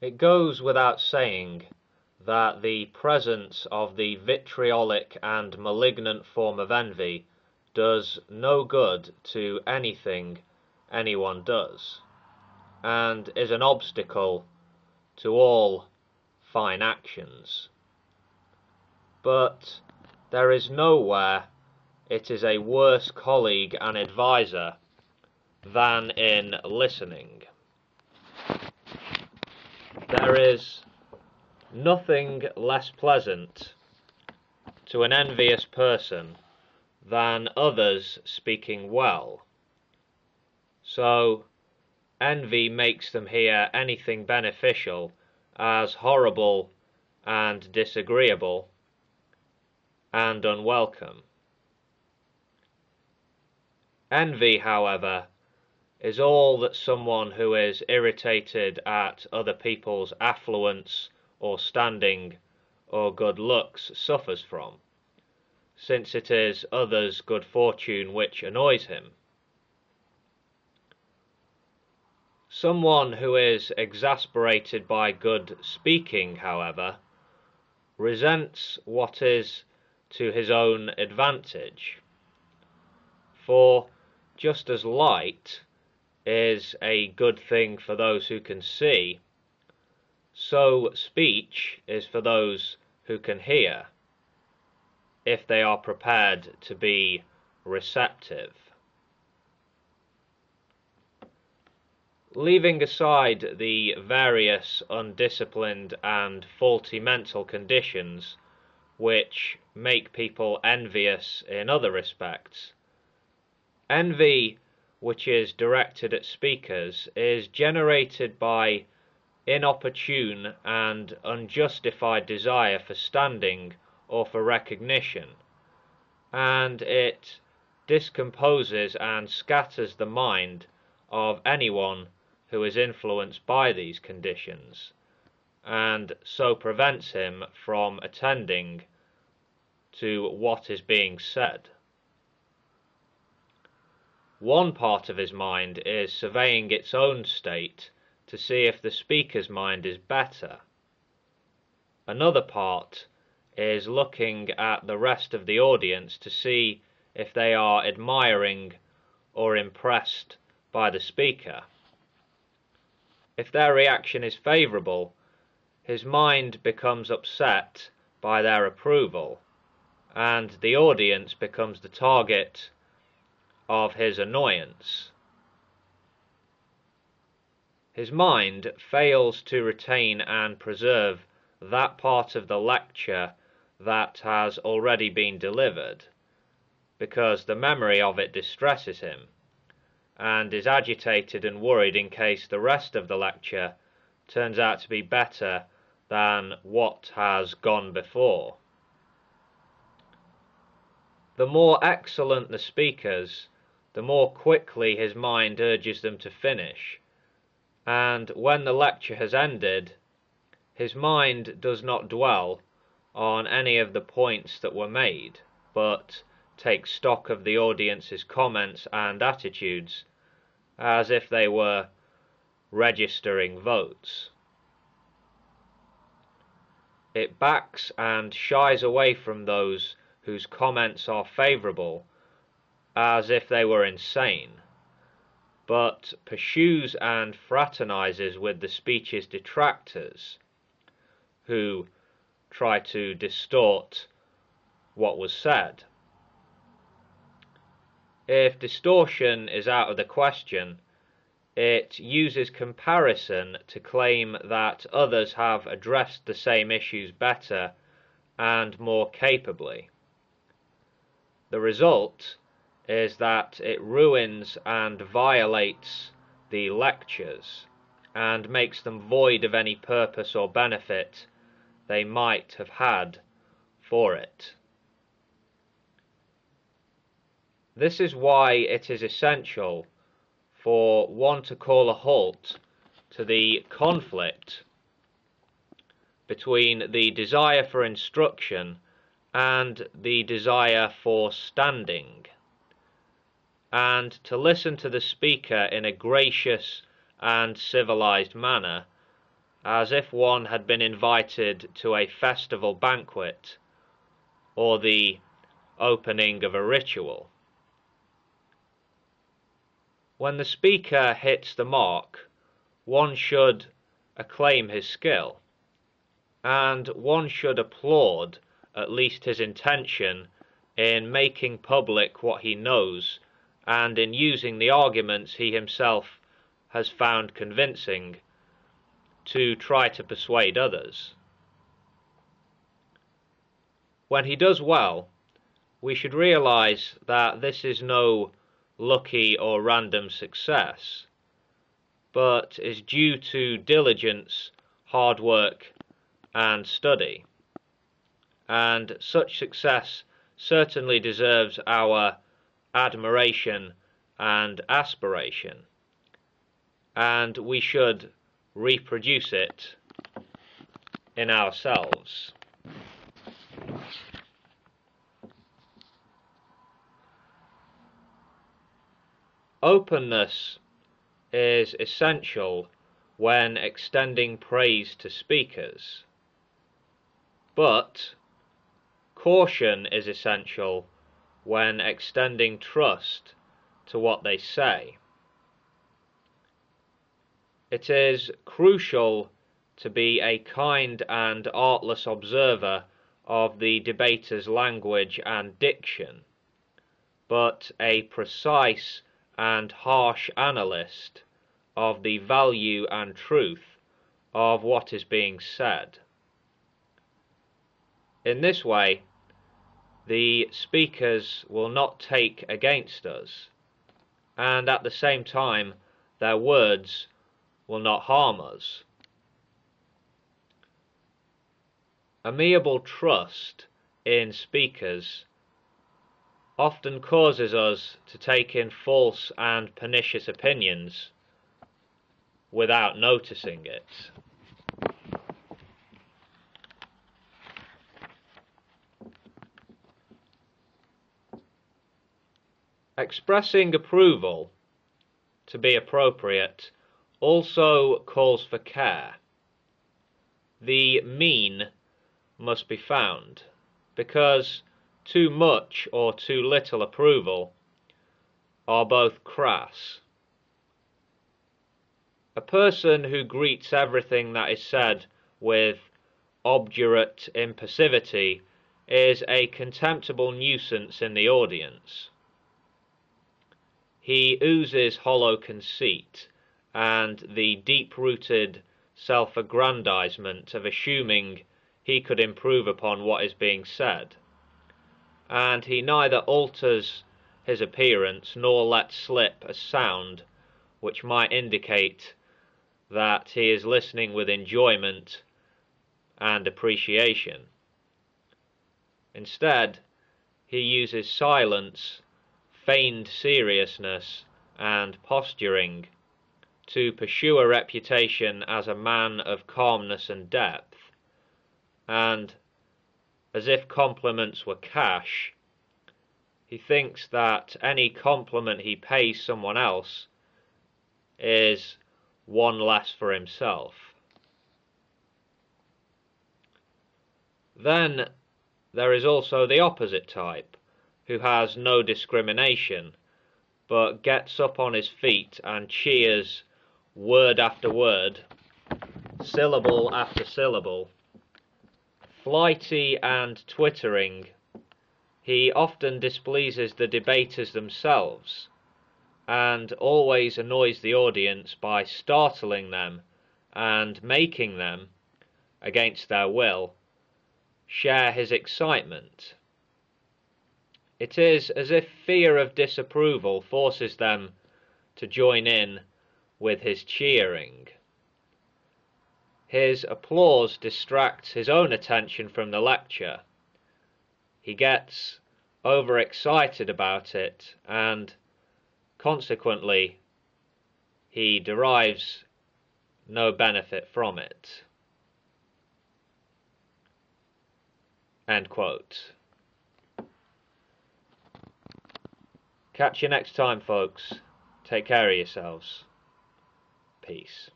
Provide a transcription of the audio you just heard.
It goes without saying that the presence of the vitriolic and malignant form of envy does no good to anything anyone does, and is an obstacle to all fine actions. But there is nowhere it is a worse colleague and advisor than in listening. There is nothing less pleasant to an envious person than others speaking well. So envy makes them hear anything beneficial as horrible and disagreeable and unwelcome. Envy, however, is all that someone who is irritated at other people's affluence or standing or good looks suffers from, since it is others' good fortune which annoys him. Someone who is exasperated by good speaking, however, resents what is to his own advantage. For just as light is a good thing for those who can see, so speech is for those who can hear, if they are prepared to be receptive. Leaving aside the various undisciplined and faulty mental conditions which make people envious in other respects, envy which is directed at speakers is generated by inopportune and unjustified desire for standing or for recognition, and it discomposes and scatters the mind of anyone who is influenced by these conditions, and so prevents him from attending to what is being said. One part of his mind is surveying its own state to see if the speaker's mind is better. Another part is looking at the rest of the audience to see if they are admiring or impressed by the speaker. If their reaction is favorable, his mind becomes upset by their approval, and the audience becomes the target of his annoyance. His mind fails to retain and preserve that part of the lecture that has already been delivered, because the memory of it distresses him, and is agitated and worried in case the rest of the lecture turns out to be better than what has gone before. The more excellent the speakers, the more quickly his mind urges them to finish, and when the lecture has ended, his mind does not dwell on any of the points that were made, but takes stock of the audience's comments and attitudes as if they were registering votes. It backs and shies away from those whose comments are favorable as if they were insane, but pursues and fraternizes with the speech's detractors, who try to distort what was said. If distortion is out of the question, it uses comparison to claim that others have addressed the same issues better and more capably. The result is that it ruins and violates the lectures and makes them void of any purpose or benefit they might have had for it. This is why it is essential for one to call a halt to the conflict between the desire for instruction and the desire for standing, and to listen to the speaker in a gracious and civilized manner, as if one had been invited to a festival banquet or the opening of a ritual. When the speaker hits the mark, one should acclaim his skill, and one should applaud at least his intention in making public what he knows and in using the arguments he himself has found convincing to try to persuade others. When he does well, we should realize that this is no lucky or random success, but is due to diligence, hard work, and study. And such success certainly deserves our admiration and aspiration, and we should reproduce it in ourselves. Openness is essential when extending praise to speakers, but caution is essential when extending trust to what they say. It is crucial to be a kind and artless observer of the debater's language and diction, but a precise and harsh analyst of the value and truth of what is being said. In this way, the speakers will not take against us, and at the same time, their words will not harm us. Amiable trust in speakers often causes us to take in false and pernicious opinions without noticing it. Expressing approval, to be appropriate, also calls for care. The mean must be found, because too much or too little approval are both crass. A person who greets everything that is said with obdurate impassivity is a contemptible nuisance in the audience. He oozes hollow conceit and the deep-rooted self-aggrandizement of assuming he could improve upon what is being said, and he neither alters his appearance nor lets slip a sound which might indicate that he is listening with enjoyment and appreciation. Instead, he uses silence, feigned seriousness, and posturing to pursue a reputation as a man of calmness and depth, and, as if compliments were cash, he thinks that any compliment he pays someone else is one less for himself. Then there is also the opposite type, who has no discrimination, but gets up on his feet and cheers word after word, syllable after syllable. Flighty and twittering, he often displeases the debaters themselves, and always annoys the audience by startling them and making them, against their will, share his excitement. It is as if fear of disapproval forces them to join in with his cheering. His applause distracts his own attention from the lecture. He gets overexcited about it, and consequently, he derives no benefit from it. End quote. Catch you next time, folks. Take care of yourselves. Peace.